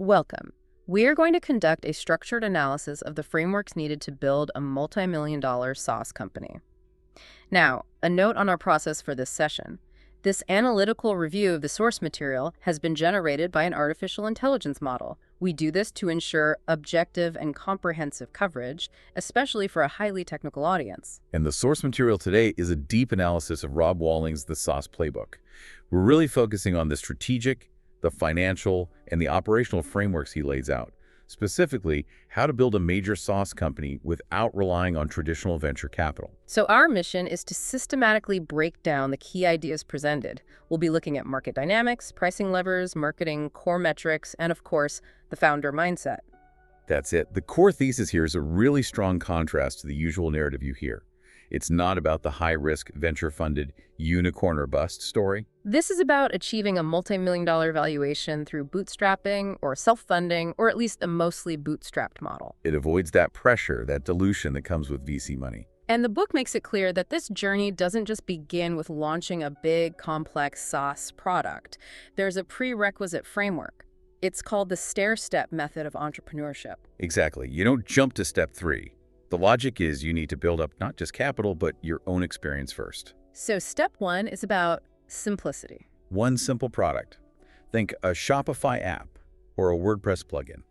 Welcome. We are going to conduct a structured analysis of the frameworks needed to build a multi-million-dollar SaaS company. Now, a note on our process for this session. This analytical review of the source material has been generated by an artificial intelligence model. We do this to ensure objective and comprehensive coverage, especially for a highly technical audience. And the source material today is a deep analysis of Rob Walling's The SaaS Playbook. We're really focusing on the strategic, the financial, and the operational frameworks he lays out. Specifically, how to build a major SaaS company without relying on traditional venture capital. So our mission is to systematically break down the key ideas presented. We'll be looking at market dynamics, pricing levers, marketing, core metrics, and of course, the founder mindset. That's it. The core thesis here is a really strong contrast to the usual narrative you hear. It's not about the high-risk, venture-funded, unicorn or bust story. This is about achieving a multi-million-dollar valuation through bootstrapping or self-funding, or at least a mostly bootstrapped model. It avoids that pressure, that dilution that comes with VC money. And the book makes it clear that this journey doesn't just begin with launching a big, complex SaaS product. There's a prerequisite framework. It's called the stair-step method of entrepreneurship. Exactly. You don't jump to step 3. The logic is you need to build up not just capital, but your own experience first. So step 1 is about simplicity. One simple product. Think a Shopify app or a WordPress plugin.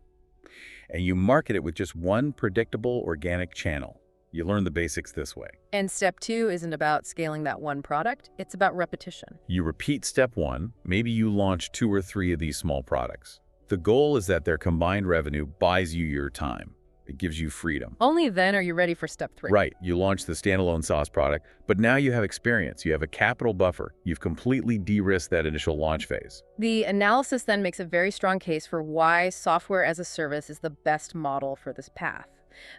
And you market it with just one predictable organic channel. You learn the basics this way. And step 2 isn't about scaling that one product, it's about repetition. You repeat step 1, maybe you launch 2 or 3 of these small products. The goal is that their combined revenue buys you your time. It gives you freedom. Only then are you ready for step 3. Right. You launch the standalone SaaS product, but now you have experience. You have a capital buffer. You've completely de-risked that initial launch phase. The analysis then makes a very strong case for why software as a service is the best model for this path.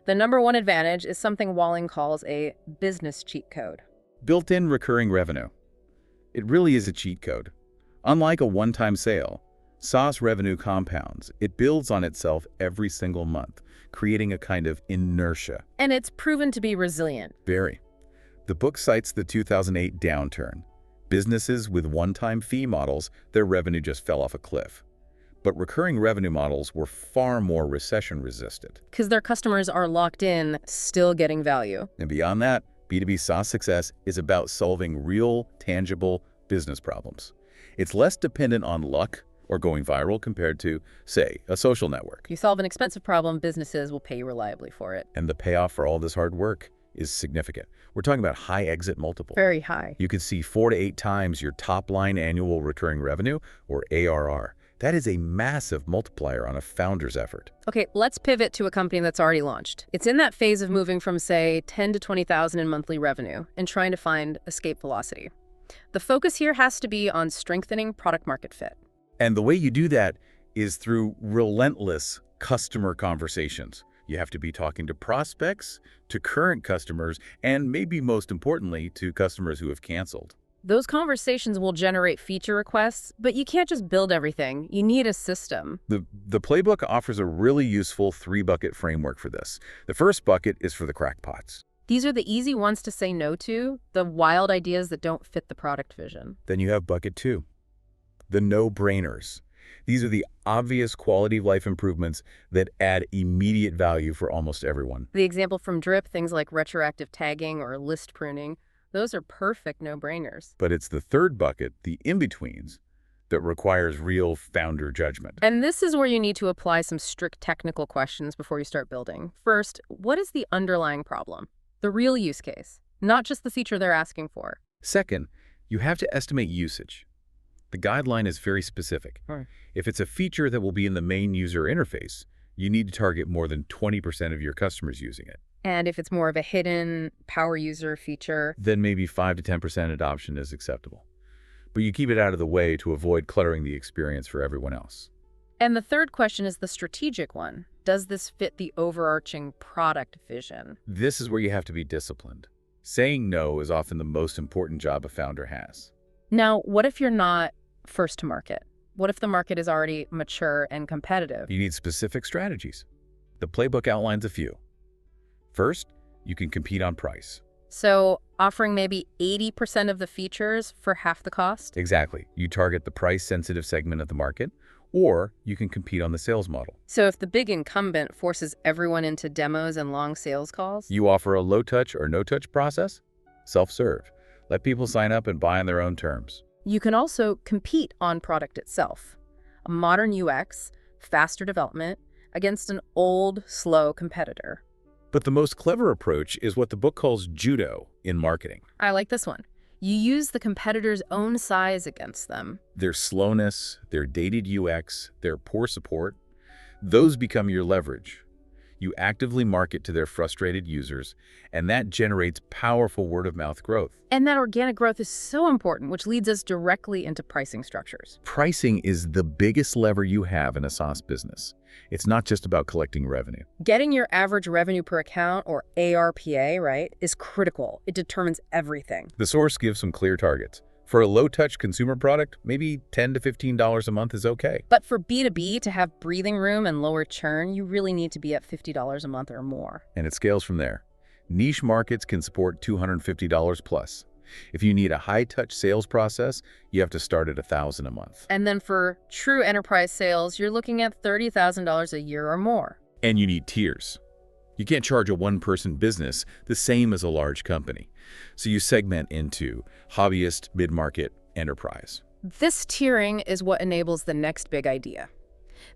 The number one advantage is something Walling calls a business cheat code. Built-in recurring revenue. It really is a cheat code. Unlike a one-time sale, SaaS revenue compounds. It builds on itself every single month, creating a kind of inertia. And it's proven to be resilient. Very. The book cites the 2008 downturn. Businesses with one-time fee models, their revenue just fell off a cliff. But recurring revenue models were far more recession-resistant. Because their customers are locked in, still getting value. And beyond that, B2B SaaS success is about solving real, tangible business problems. It's less dependent on luck or going viral compared to, say, a social network. You solve an expensive problem, businesses will pay you reliably for it. And the payoff for all this hard work is significant. We're talking about high exit multiple. Very high. You could see 4 to 8 times your top-line annual recurring revenue, or ARR. That is a massive multiplier on a founder's effort. Okay, let's pivot to a company that's already launched. It's in that phase of moving from, say, 10 to 20,000 in monthly revenue and trying to find escape velocity. The focus here has to be on strengthening product market fit. And the way you do that is through relentless customer conversations. You have to be talking to prospects, to current customers, and maybe most importantly, to customers who have canceled. Those conversations will generate feature requests, but you can't just build everything. You need a system. The playbook offers a really useful 3-bucket framework for this. The first bucket is for the crackpots. These are the easy ones to say no to, the wild ideas that don't fit the product vision. Then you have bucket 2, the no-brainers. These are the obvious quality of life improvements that add immediate value for almost everyone. The example from Drip, things like retroactive tagging or list pruning, those are perfect no-brainers. But it's the third bucket, the in-betweens, that requires real founder judgment. And this is where you need to apply some strict technical questions before you start building. First, what is the underlying problem? The real use case, not just the feature they're asking for. Second, you have to estimate usage. The guideline is very specific. Right. If it's a feature that will be in the main user interface, you need to target more than 20% of your customers using it. And if it's more of a hidden power user feature, then maybe 5 to 10% adoption is acceptable. But you keep it out of the way to avoid cluttering the experience for everyone else. And the third question is the strategic one. Does this fit the overarching product vision? This is where you have to be disciplined. Saying no is often the most important job a founder has. Now, what if you're not first to market? What if the market is already mature and competitive? You need specific strategies. The playbook outlines a few. First, you can compete on price. So offering maybe 80% of the features for half the cost? Exactly. You target the price-sensitive segment of the market, Or you can compete on the sales model. So if the big incumbent forces everyone into demos and long sales calls, You offer a low-touch or no-touch process? Self-serve. Let people sign up and buy on their own terms. you can also compete on product itself. A modern UX, faster development, against an old, slow competitor. But the most clever approach is what the book calls judo in marketing. I like this one. You use the competitor's own size against them. Their slowness, their dated UX, their poor support, those become your leverage. You actively market to their frustrated users, and that generates powerful word-of-mouth growth. And that organic growth is so important, which leads us directly into pricing structures. Pricing is the biggest lever you have in a SaaS business. It's not just about collecting revenue. Getting your average revenue per account, or ARPA, right, is critical. It determines everything. The source gives some clear targets. For a low-touch consumer product, maybe $10 to $15 a month is okay. But for B2B to have breathing room and lower churn, you really need to be at $50 a month or more. And it scales from there. Niche markets can support $250 plus. If you need a high-touch sales process, you have to start at $1,000 a month. And then for true enterprise sales, you're looking at $30,000 a year or more. And you need tiers. You can't charge a one-person business the same as a large company. So you segment into hobbyist, mid-market, enterprise. This tiering is what enables the next big idea,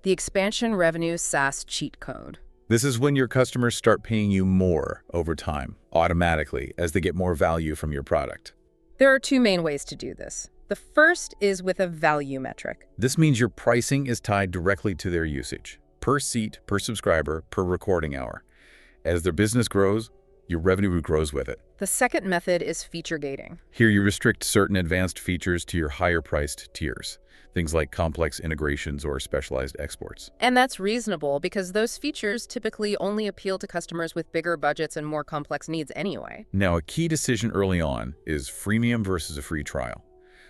the expansion revenue SaaS cheat code. This is when your customers start paying you more over time, automatically, as they get more value from your product. There are two main ways to do this. The first is with a value metric. This means your pricing is tied directly to their usage, per seat, per subscriber, per recording hour. As their business grows, your revenue grows with it. The second method is feature gating. Here you restrict certain advanced features to your higher-priced tiers, things like complex integrations or specialized exports. And that's reasonable because those features typically only appeal to customers with bigger budgets and more complex needs anyway. Now, a key decision early on is freemium versus a free trial.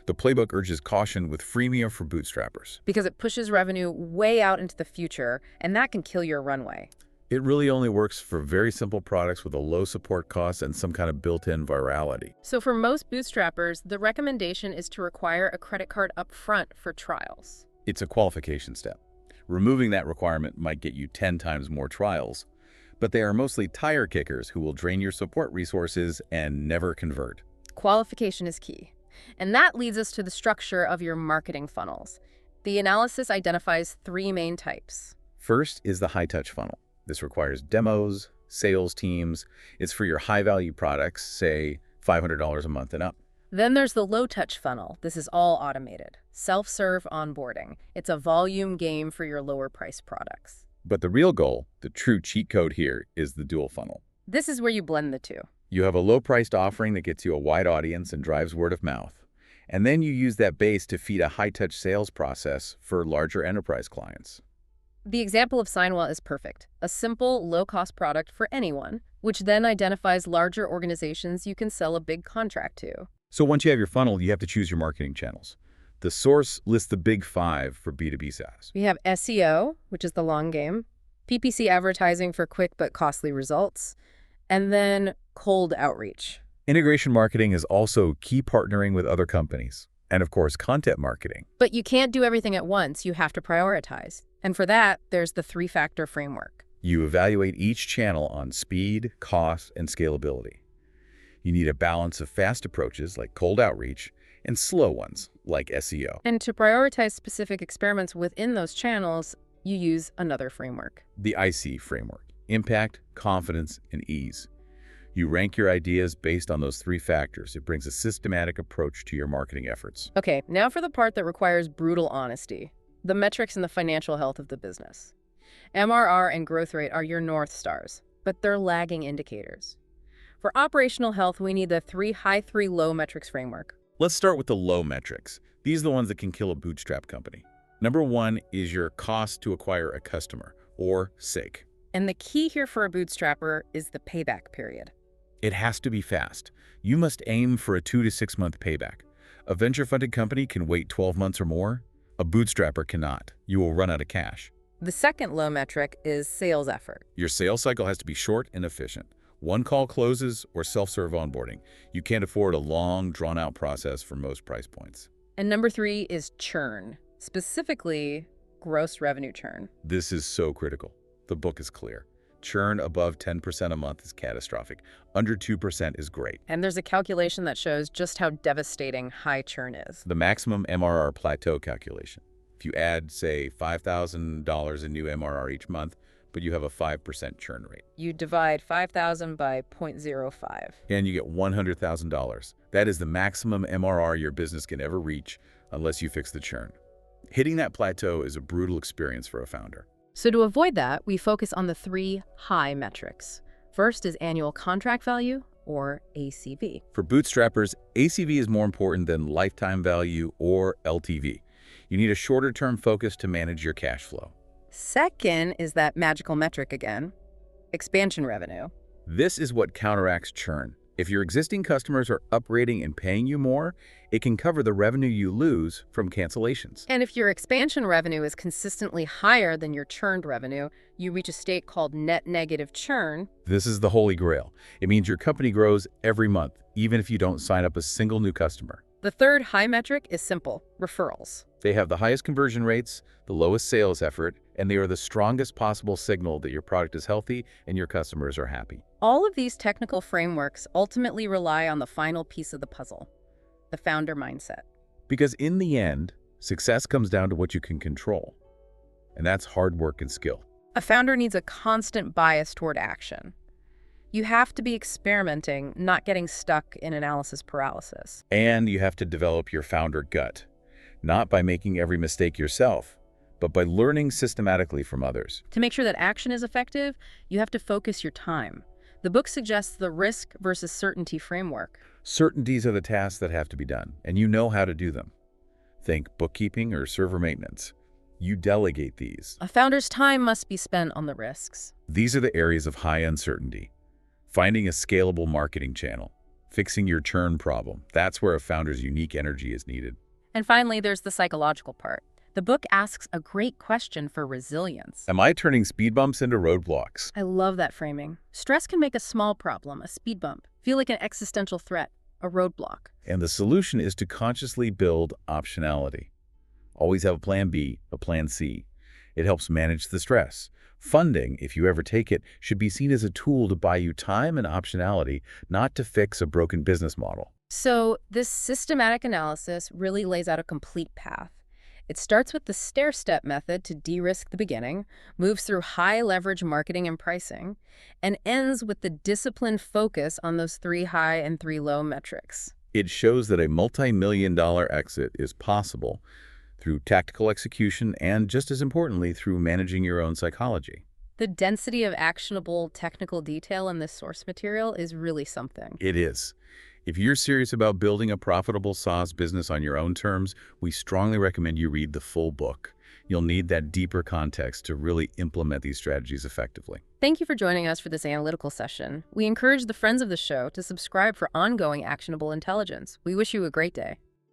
The Playbook urges caution with freemium for bootstrappers. Because it pushes revenue way out into the future, and that can kill your runway. It really only works for very simple products with a low support cost and some kind of built-in virality. So for most bootstrappers, the recommendation is to require a credit card up front for trials. It's a qualification step. Removing that requirement might get you 10 times more trials, but they are mostly tire kickers who will drain your support resources and never convert. Qualification is key. And that leads us to the structure of your marketing funnels. The analysis identifies three main types. First is the high-touch funnel. This requires demos, sales teams. It's for your high-value products, say $500 a month and up. Then there's the low-touch funnel. This is all automated. Self-serve onboarding. It's a volume game for your lower-priced products. But the real goal, the true cheat code here, is the dual funnel. This is where you blend the two. You have a low-priced offering that gets you a wide audience and drives word of mouth. And then you use that base to feed a high-touch sales process for larger enterprise clients. The example of Signwell is perfect. A simple, low-cost product for anyone, which then identifies larger organizations you can sell a big contract to. So once you have your funnel, you have to choose your marketing channels. The source lists the big 5 for B2B SaaS. We have SEO, which is the long game, PPC advertising for quick but costly results, and then cold outreach. Integration marketing is also key partnering with other companies. And of course, content marketing. But you can't do everything at once. You have to prioritize. And for that, there's the 3-factor framework. You evaluate each channel on speed, cost, and scalability. You need a balance of fast approaches like cold outreach and slow ones like SEO. And to prioritize specific experiments within those channels, you use another framework. The IC framework: impact, confidence, and ease. You rank your ideas based on those 3 factors. It brings a systematic approach to your marketing efforts. Okay, now for the part that requires brutal honesty, the metrics and the financial health of the business. MRR and growth rate are your North Stars, but they're lagging indicators. For operational health, we need the 3 high, 3 low metrics framework. Let's start with the low metrics. These are the ones that can kill a bootstrap company. Number 1 is your cost to acquire a customer, or SAC. And the key here for a bootstrapper is the payback period. It has to be fast. You must aim for a 2 to 6 month payback. A venture-funded company can wait 12 months or more. A bootstrapper cannot. You will run out of cash. The second low metric is sales effort. Your sales cycle has to be short and efficient. One call closes or self-serve onboarding. You can't afford a long, drawn-out process for most price points. And number 3 is churn, specifically gross revenue churn. This is so critical. The book is clear. Churn above 10% a month is catastrophic. Under 2% is great. And there's a calculation that shows just how devastating high churn is. The maximum MRR plateau calculation. If you add, say, $5,000 in new MRR each month, but you have a 5% churn rate. You divide 5,000 by 0.05. And you get $100,000. That is the maximum MRR your business can ever reach unless you fix the churn. Hitting that plateau is a brutal experience for a founder. So to avoid that, we focus on the 3 high metrics. First is annual contract value, or ACV. For bootstrappers, ACV is more important than lifetime value or LTV. You need a shorter-term focus to manage your cash flow. Second is that magical metric again, expansion revenue. This is what counteracts churn. If your existing customers are uprating and paying you more, it can cover the revenue you lose from cancellations. And if your expansion revenue is consistently higher than your churned revenue, you reach a state called net negative churn. This is the holy grail. It means your company grows every month, even if you don't sign up a single new customer. The third high metric is simple, referrals. They have the highest conversion rates, the lowest sales effort, and they are the strongest possible signal that your product is healthy and your customers are happy. All of these technical frameworks ultimately rely on the final piece of the puzzle, the founder mindset. Because in the end, success comes down to what you can control, and that's hard work and skill. A founder needs a constant bias toward action. You have to be experimenting, not getting stuck in analysis paralysis. And you have to develop your founder gut, not by making every mistake yourself, but by learning systematically from others. To make sure that action is effective, you have to focus your time. The book suggests the risk versus certainty framework. Certainties are the tasks that have to be done, and you know how to do them. Think bookkeeping or server maintenance. You delegate these. A founder's time must be spent on the risks. These are the areas of high uncertainty. Finding a scalable marketing channel, fixing your churn problem. That's where a founder's unique energy is needed. And finally, there's the psychological part. The book asks a great question for resilience. Am I turning speed bumps into roadblocks? I love that framing. Stress can make a small problem, a speed bump, feel like an existential threat, a roadblock. And the solution is to consciously build optionality. Always have a plan B, a plan C. It helps manage the stress. Funding, if you ever take it, should be seen as a tool to buy you time and optionality, not to fix a broken business model. So this systematic analysis really lays out a complete path. It starts with the stair-step method to de-risk the beginning, moves through high-leverage marketing and pricing, and ends with the disciplined focus on those 3 high and 3 low metrics. It shows that a multi-million-dollar exit is possible through tactical execution and, just as importantly, through managing your own psychology. The density of actionable technical detail in this source material is really something. It is. If you're serious about building a profitable SaaS business on your own terms, we strongly recommend you read the full book. You'll need that deeper context to really implement these strategies effectively. Thank you for joining us for this analytical session. We encourage the friends of the show to subscribe for ongoing actionable intelligence. We wish you a great day.